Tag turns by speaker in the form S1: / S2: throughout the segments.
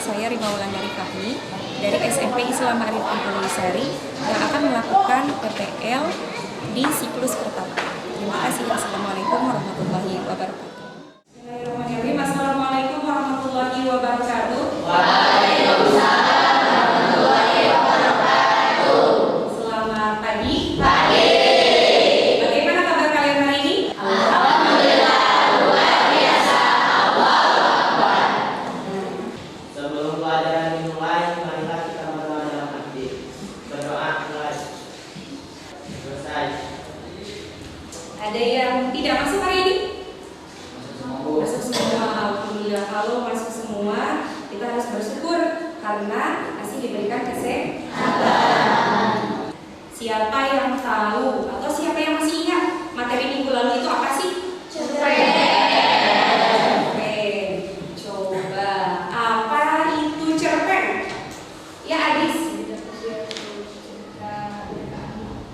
S1: saya Rima Wulandari Fahmi dari SMP Islam Arifin Indonesia yang akan melakukan PPL di siklus pertama. Terima kasih. Assalamualaikum warahmatullahi wabarakatuh.
S2: Assalamualaikum warahmatullahi wabarakatuh.
S3: Waalaikumsalam warahmatullahi wabarakatuh.
S2: Selamat pagi.
S3: Pagi.
S2: Bagaimana kabar kalian hari ini?
S3: Alhamdulillah luar biasa. Allahu Akbar.
S4: Sebelum pelajaran dimulai, marilah kita berdoa dalam hati. Berdoa mulai. Selesai.
S2: Ada yang tidak masuk hari ini?
S4: Masuk
S2: semua. Alhamdulillah, kalau masuk semua, kita harus bersyukur karena masih diberikan kesehatan. Siapa yang tahu atau siapa yang masih ingat materi minggu lalu itu apa sih? Cerpen. Coba, apa itu cerpen? Ya, Adis.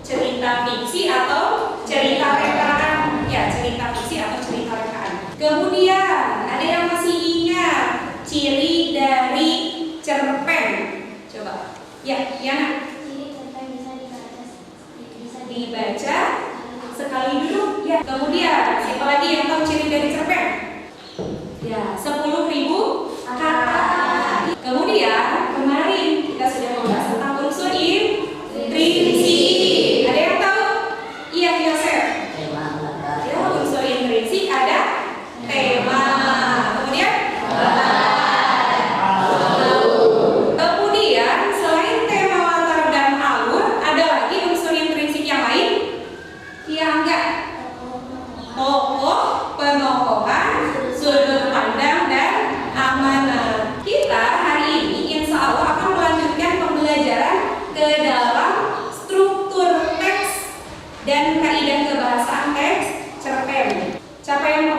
S2: Cerita fiksi atau cerita rekaan? Ya, cerita fiksi atau cerita rekaan. Kemudian, ada yang masih ingat ciri dari cerpen? Coba. Ya, Yana.
S5: Ciri cerpen bisa
S2: Dibaca sekali duduk. Ya. Kemudian, siapa lagi yang tahu ciri dari cerpen? Ya, 10.000 kata. Kemudian, kemarin kita sudah membahas tentang unsur intrinsik. Ada yang tahu? Iya, Yosef. Ya, unsur intrinsik ada tema. Kemudian selain tema, latar, dan alur, ada lagi unsur intrinsik yang lain? Iya, enggak? Tokoh, penokohan, sudut pandang, dan amanat. Kita hari ini insya Allah akan melanjutkan pembelajaran ke dalam struktur teks dan kaidah kebahasaan teks cerpen. Capaian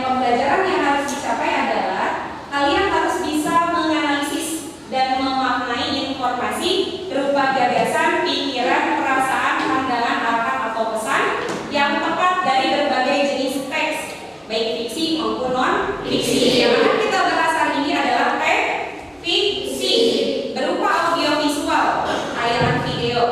S2: pembelajaran yang harus dicapai adalah kalian harus bisa menganalisis dan memaknai informasi berupa gagasan, pikiran, perasaan, pandangan, arahan atau pesan yang tepat dari berbagai jenis teks, baik fiksi maupun non-fiksi. Yang akan kita bahas hari ini adalah teks fiksi berupa audiovisual, tayangan video,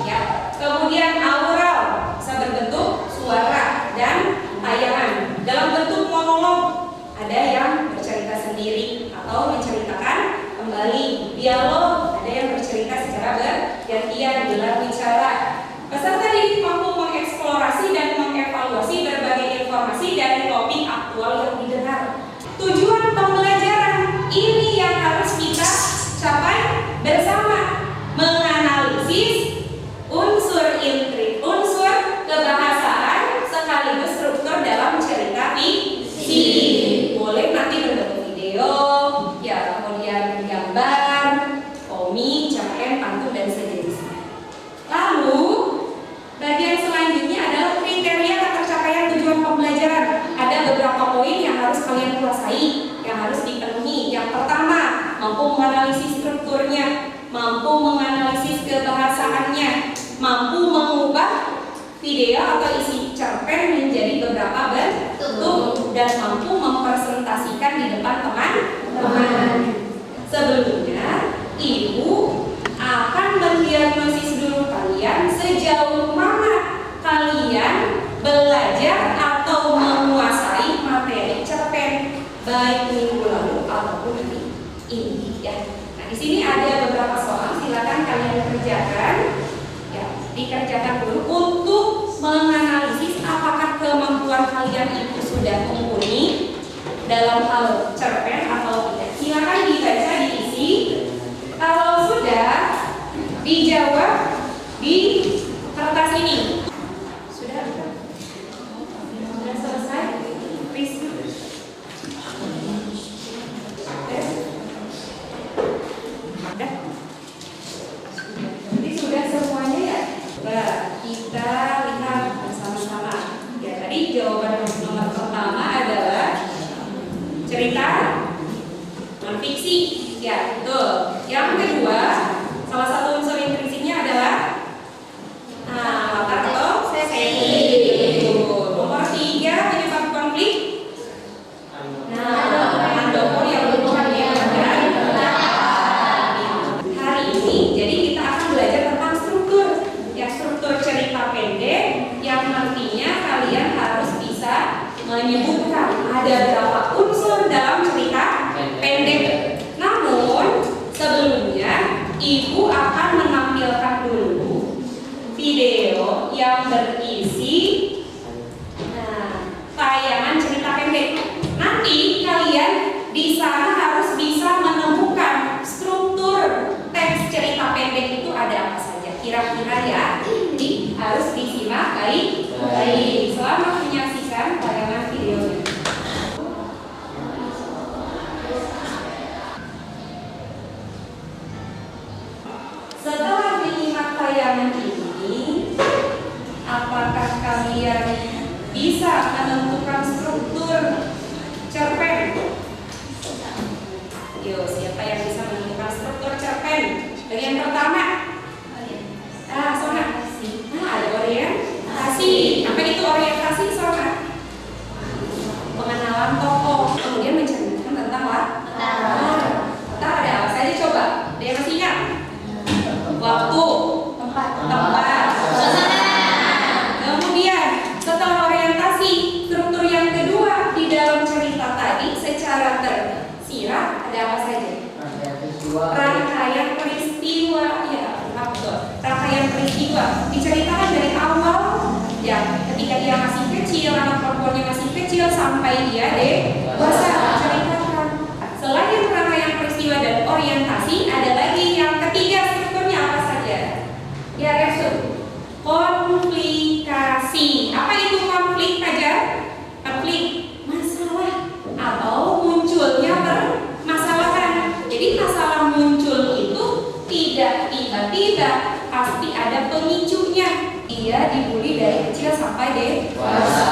S2: ya. Kemudian aural, bisa berbentuk suara, dan tayangan dalam bentuk monolog. Ada yang bercerita sendiri atau menceritakan kembali. Dialog, ada yang bercerita secara bergantian, gelar bicara. Peserta didik mampu mengeksplorasi dan mengevaluasi berbagai informasi dari topik aktual yang didengar. Tujuan pembelajaran ini yang harus kita capai bersama, menganalisis unsur kebahasaan sekaligus struktur dalam cerita fiksi. Boleh nanti berbentuk video, ya, kemudian gambar, komik, cerpen, pantun, dan sejenisnya. Lalu bagian selanjutnya adalah kriteria ketercapaian tujuan pembelajaran. Ada beberapa poin yang harus kalian kuasai, yang harus dipenuhi. Yang pertama, mampu menganalisis strukturnya, mampu menganalisis kebahasaannya, mampu mengubah video atau isi cerpen menjadi beberapa bentuk, dan mampu mempresentasikan di depan teman-teman. Sebelumnya, Ibu akan mendiagnosis dulu kalian sejauh mana kalian belajar atau menguasai materi cerpen, baik minggu lalu ataupun ini, ya. Nah, di sini ada beberapa soal, silakan kalian kerjakan. Ya, dikerjakan dulu untuk menganalisis apakah kemampuan kalian itu sudah mumpuni dalam hal cerpen atau tidak. Silakan dibaca, diisi. Kalau sudah, dijawab di kertas ini. Sudah selesai? Please. Sudah? Jadi sudah semuanya, ya? Nah, kita lihat bersama-sama. Ya, tadi jawaban nomor pertama adalah cerita non-fiksi. Ya, betul. Yang kedua, salah satu unsur intrinsiknya adalah menyebutkan ada berapa unsur dalam cerita pendek. Namun sebelumnya ibu akan menampilkan dulu video yang berisi tayangan cerita pendek. Nanti kalian di sana harus bisa menemukan struktur teks cerita pendek itu ada apa saja. Kira-kira ya, jadi harus disimak baik-baik. Selamat menyaksikan tayangan videonya. Setelah menyimak tayangan ini, apakah kalian bisa menentukan struktur cerpen? Yo, siapa yang bisa menentukan struktur cerpen? Bagian pertama. Sona. Ada orientasi. Apa itu orientasi, Sona? Pengenalan tokoh, kemudian menceritakan tentang latar. Ada apa saja coba? Ada yang masih ingat? Waktu, tempat. Kemudian setelah orientasi, struktur yang kedua di dalam cerita tadi secara tersirat ada apa saja? Rangkaian peristiwa, ya betul. Rangkaian peristiwa diceritakan dari awal, ya ketika dia masih kecil, anak perempuannya masih kecil sampai dia dewasa diceritakan. Selain rangkaian peristiwa dan orientasi, ada lagi yang ketiga strukturnya apa saja? Ya resu. Konflikasi. Apa itu konflik aja? Konflik masalah atau munculnya permasalahan. Jadi masalah muncul itu tidak tiba-tiba, pasti ada pemicunya. Dia dibully dari kecil sampai dewasa.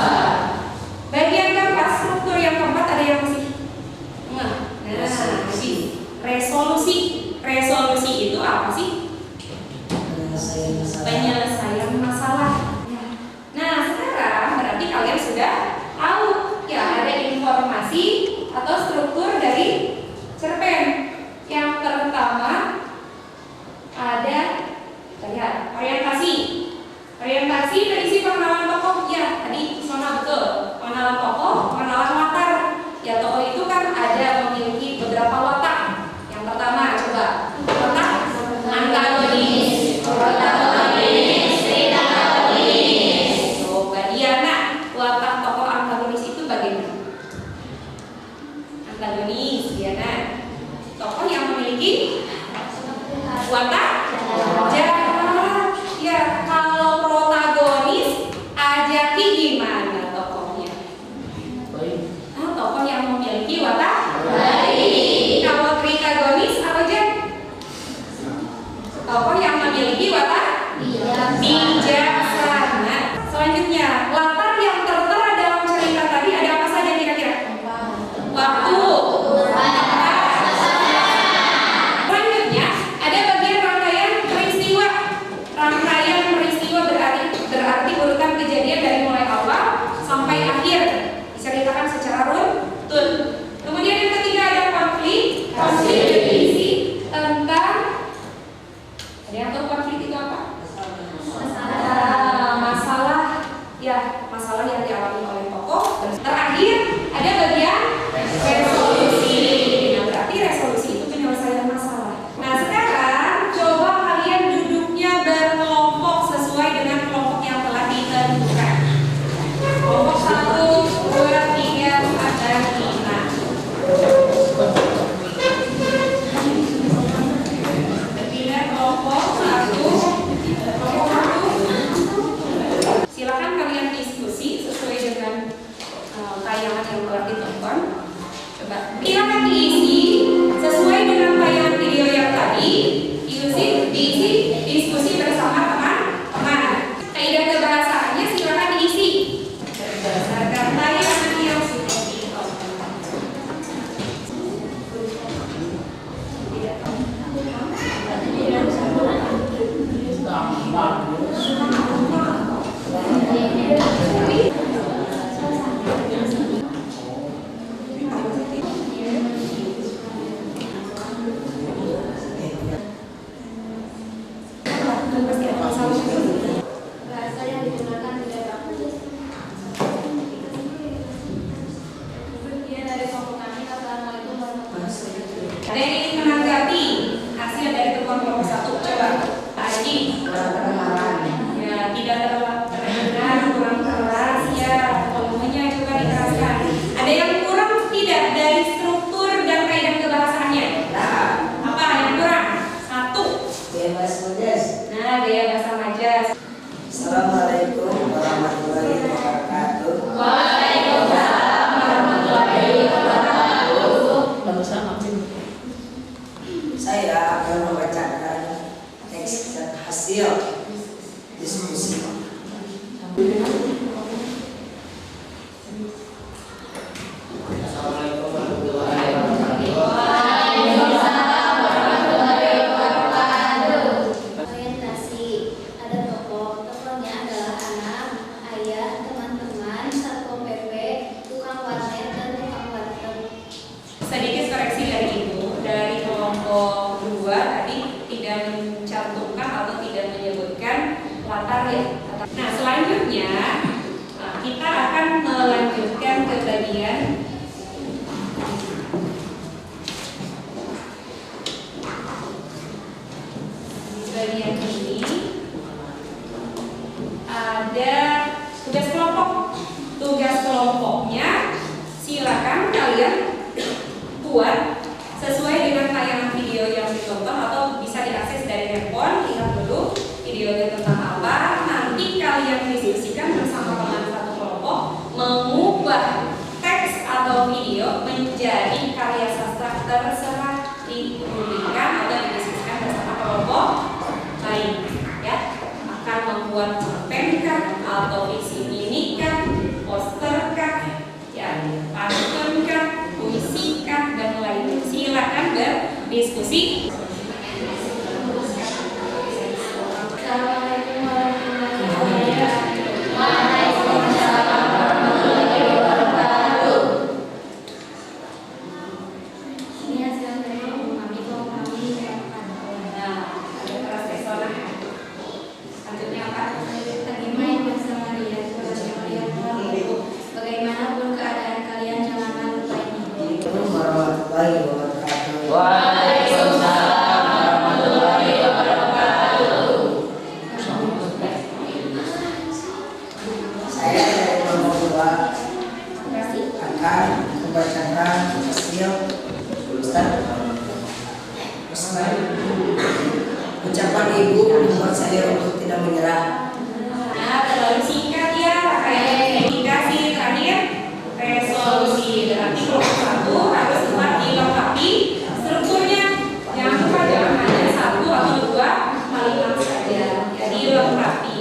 S2: Bagian keempat, struktur yang keempat ada yang masih resolusi. Resolusi itu apa sih? Penyelesaian masalah. Nah, sekarang berarti kalian sudah tahu ya ada informasi atau struktur dari cerpen. Yang pertama ada, kita lihat orientasi. Orientasi berisi pengenalan tokoh. Ya, tadi Sona betul. Pengenalan tokoh, pengenalan latar. Ya, tokoh itu kan ada memiliki beberapa watak. Yang pertama coba watak antagonis. Coba Diana, watak tokoh antagonis itu bagaimana? Antagonis, Diana, tokoh yang memiliki watak jahat. Ya, kalau protagonis Ajaki gimana tokohnya? Tokoh yang memiliki watak baik. Kalau tritagonis apa aja? ya. Nah, selanjutnya kita akan melanjutkan ke bagian ini ada tugas kelompok. Tugas kelompoknya silakan kalian buat sesuai dengan tayangan video yang ditonton atau bisa diakses dari handphone. Lihat dulu videonya tentang apa. Nanti kalian diskusikan bersama teman satu kelompok, mengubah teks atau video menjadi karya sastra, terserah dituliskan atau didiskusikan bersama kelompok lain. Ya, akan membuat cerpen kah atau visi mini kah, poster kah, ya, pantun kah, puisi kah, dan lainnya. Silakan berdiskusi.
S3: Assalamualaikum warahmatullahi wabarakatuh. Waalaikumsalam warahmatullahi wabarakatuh. Ini hasil dari kami kami
S2: Nah, ada kelas pesona. Selanjutnya apa?
S3: Bagaimana bersama dia, bagaimanapun keadaan kalian janganlah lupa ini.
S5: Warahmatullahi wabarakatuh.
S3: Waalaikumsalam warahmatullahi wabarakatuh.
S5: Saya dari kelompok 2
S2: Terima kasih.
S5: akan membacakan hasil ucapan ibu membuat saya untuk tidak menyerah.
S2: Nah, terlalu singkat ya. Indikasi terakhir resolusi. Berarti kelompok 1 harus tepat dilengkapi strukturnya. Jangan lupa jangan hanya 1 atau 2 kalimat saja. Jadi lengkapi.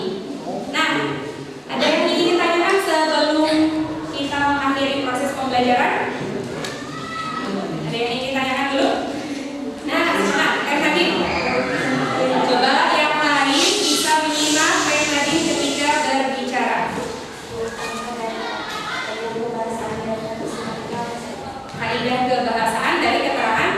S2: Nah, ada yang ingin ditanyakan sebelum kita mengakhiri proses pembelajaran? Ada yang ingin ditanyakan dulu? Nah, Nadine. Coba yang lain bisa menyimak Nadine ketika berbicara. Kaidah kebahasaan dari keterangan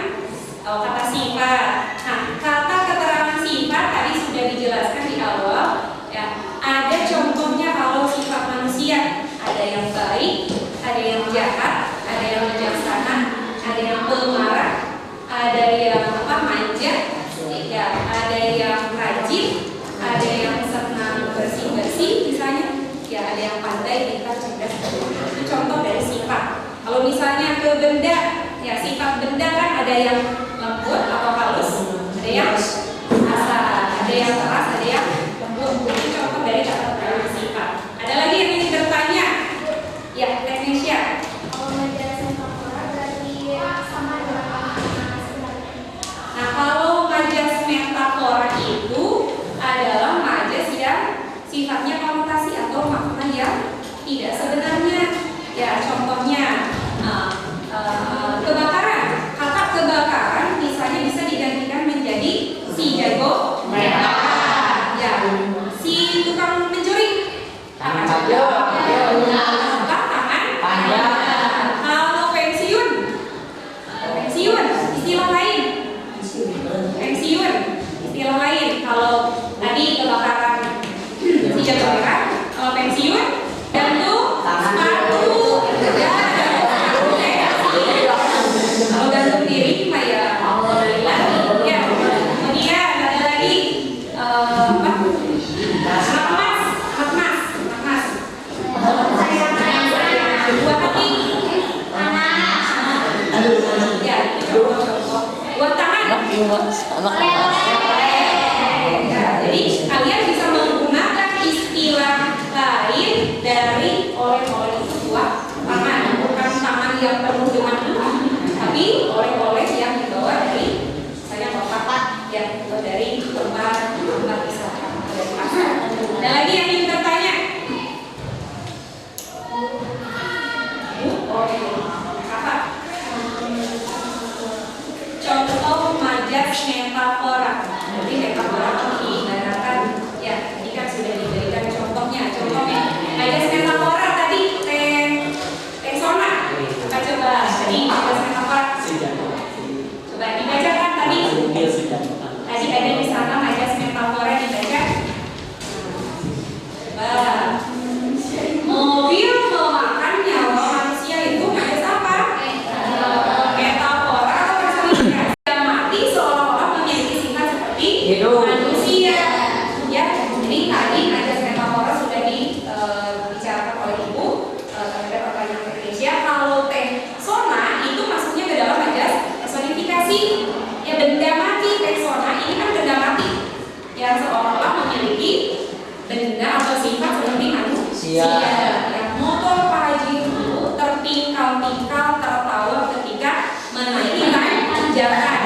S2: kata sifat. Nah, kata keterangan sifat tadi sudah dijelaskan di awal. Ya, ada contohnya kalau sifat manusia. Ada yang baik, ada yang jahat, ada yang bijaksana, ada yang pemarah, ada yang manja, ya, ada yang rajin, ada yang senang bersih-bersih misalnya, ya, ada yang pandai, pintar, cerdas. Itu contoh dari sifat. Kalau misalnya ke benda, ya, sifat benda kan ada yang lembut atau halus, ada yang kasar, ada yang keras, ada yang lembut. Itu contoh dari kata sifat. Ada lagi yang ingin bertanya? Ya, teknisnya. Nah, kalau majas metafora itu adalah majas yang sifatnya konotasi atau makna yang tidak sebenarnya. Ya, contohnya kebakaran. Kata kebakaran misalnya bisa digantikan menjadi si jago merah. Ya, si tukang mencuri. Tangan panjang. Kalau pensiun, istilah lain. Pensiun, istilah lain. Kalau tadi kebakaran si jago merah, kalau pensiun gantung sepatu. Ya, kalau gantung diri mah ya alhamdulillah. Ya, kemudian ada lagi makmas. Buat hati. Ya, itu contoh. Buat tangan. Ya, jadi kalian bisa menggunakan istilah lain dari oleh-oleh itu buat tangan. Bukan tangan yang penuh dengan bunga, tapi oleh-oleh yang dibawa dari misalnya kotak ya, atau dari tempat wisata dari pasar. Ada lagi yang ingin bertanya? Apa? Contoh majas metafora. Siap. Yang motor Pak Haji itu tertingkal-tingkal tertawa ketika menaiki tanjakan.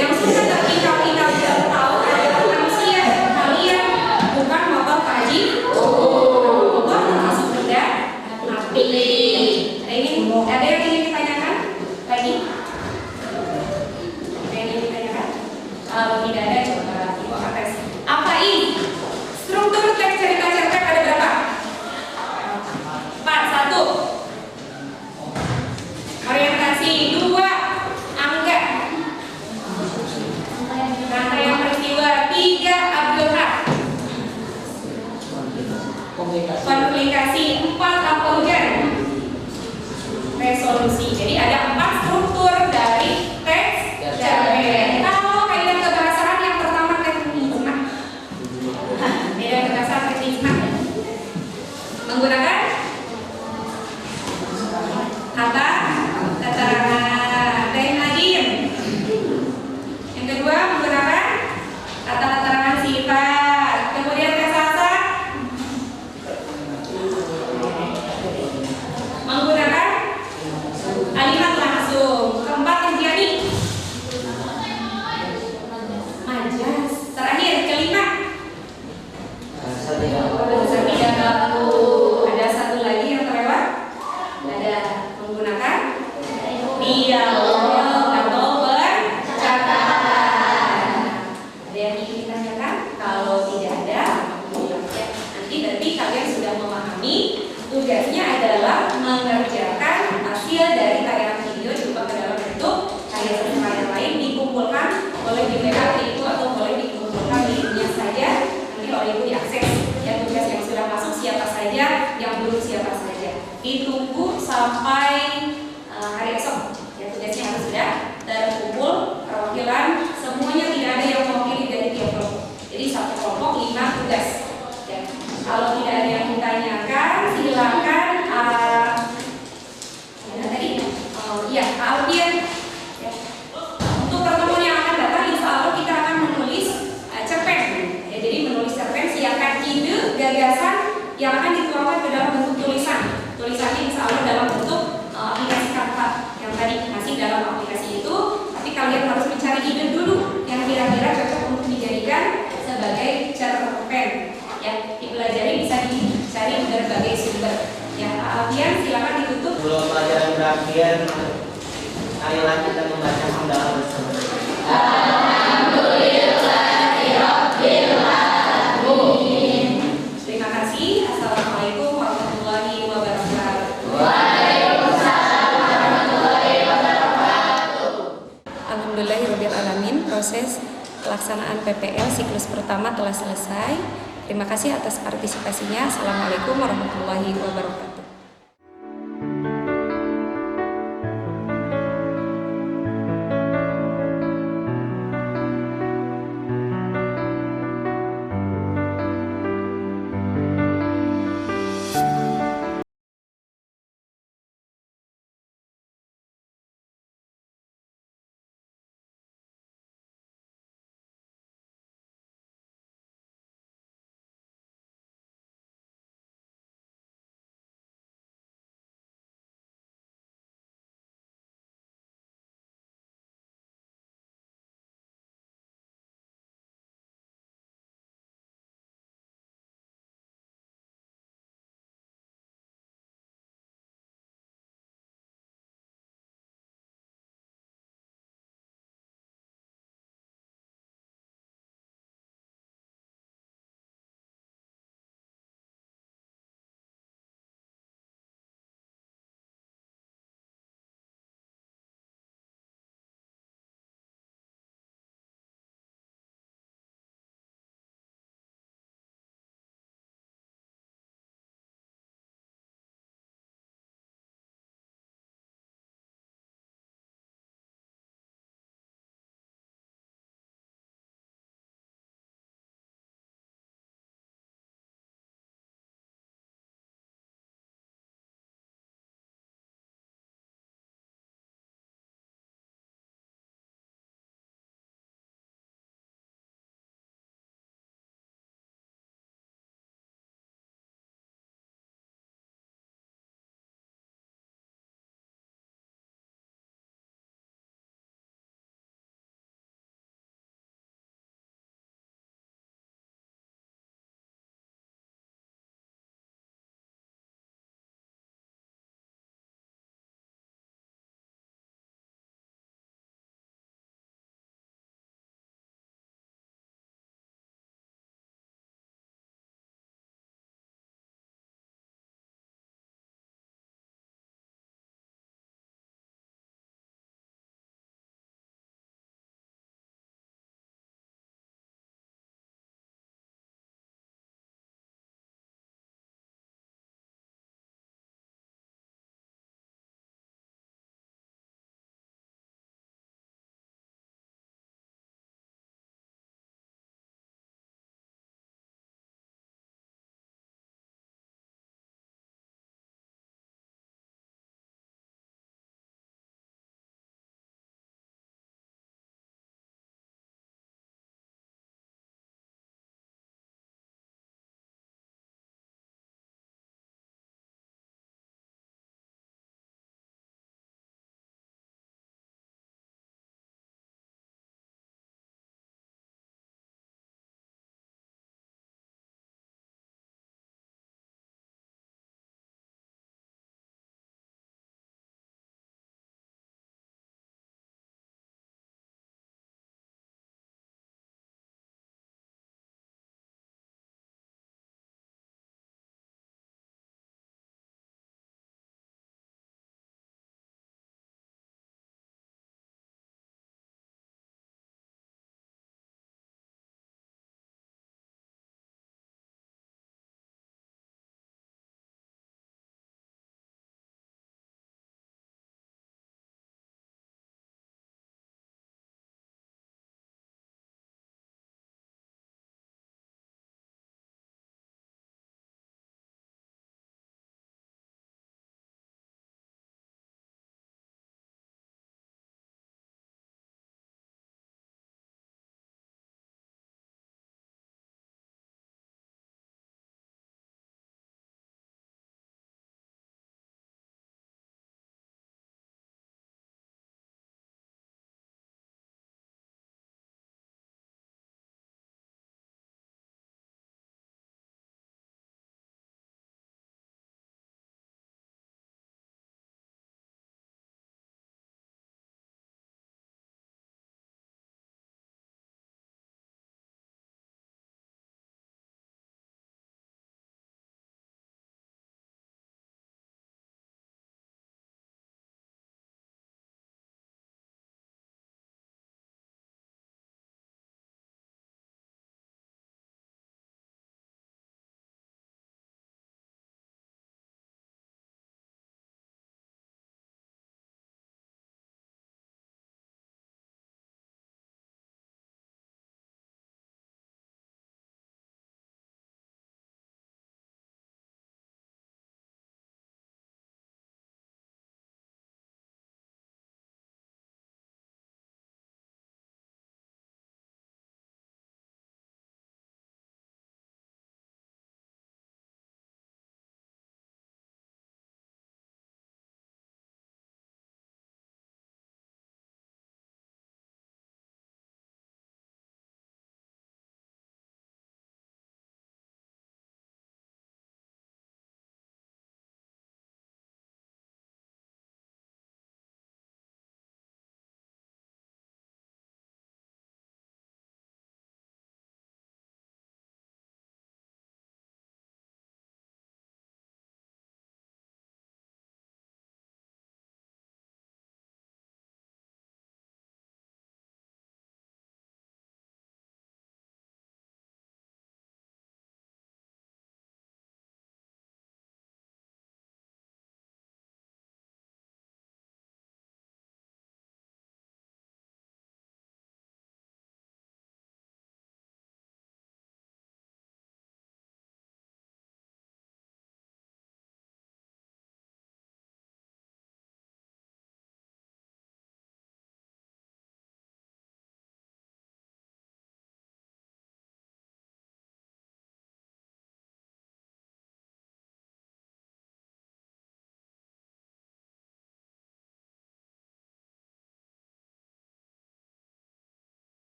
S2: Yang sudah tertingkal-tingkal tertawa adalah manusia kalian, bukan motor Pak Haji. Motor masuk benda mati. Ada yang ingin ditanyakan lagi? Ada yang ingin ditanyakan? Kalau tidak ada, coba Ibu tes. Apa ini? Struktur teks cerita cerpen ada berapa? 4. 1. Orientasi. 2. Angga. Rangkaian peristiwa. 3. Abdul Haq. Komunikasi. 4. Apologen. Resolusi. Jadi ada 4 struktur dari teks cerpen. Kalau kaidah kebahasaan yang pertama teknisme. Beda kebahasaan teknisme. Menggunakan kata keterangan. Yang hadir. Yang kedua menggunakan kata keterangan sifat. Kemudian kesasa menggunakan kalimat langsung. Keempat terjadi majas. Terakhir kelima bahasa tidak baku. Ada satu lagi yang terlewat. Ada menggunakan dialog atau percakapan. Ada yang ingin ditanyakan? Kalau tidak ada, nanti berarti kalian sudah memahami tugasnya adalah mengerjakan hasil dari tayangan video diubah ke dalam bentuk karya sastra yang lain, dikumpulkan oleh di backup itu atau boleh dikumpulkan di dunia saja, nanti oleh Ibu diakses. Ya, tugas yang sudah masuk siapa saja, yang belum siapa saja. Ditunggu sampai hari esok. Ya, tugasnya harus sudah terkumpul perwakilan semuanya, tidak ada yang mewakili dari tiap kelompok. Jadi satu kelompok 5 tugas. Ya. Kalau tidak ada yang ditanyakan, silakan. Alfian. Ya. Untuk pertemuan yang akan datang, insya Allah kita akan menulis cerpen. Ya, jadi menulis cerpen, siapkan ide, gagasan yang akan dituangkan ke dalam bentuk tulisan. Tulisannya insya Allah dalam bentuk aplikasi Canva yang tadi masih dalam aplikasi itu. Tapi kalian harus mencari ide dulu yang kira-kira cocok untuk dijadikan sebagai cerpen. Ya, dipelajari bisa dicari berbagai sumber. Ya, Alfian silakan ditutup.
S4: Sebelum pelajaran berakhir, marilah kita membaca hamdalah bersama.
S2: Terima kasih. Assalamualaikum warahmatullahi wabarakatuh.
S1: Alhamdulillahirrahmanirrahim. Proses pelaksanaan PPL siklus pertama telah selesai. Terima kasih atas partisipasinya. Assalamualaikum warahmatullahi wabarakatuh.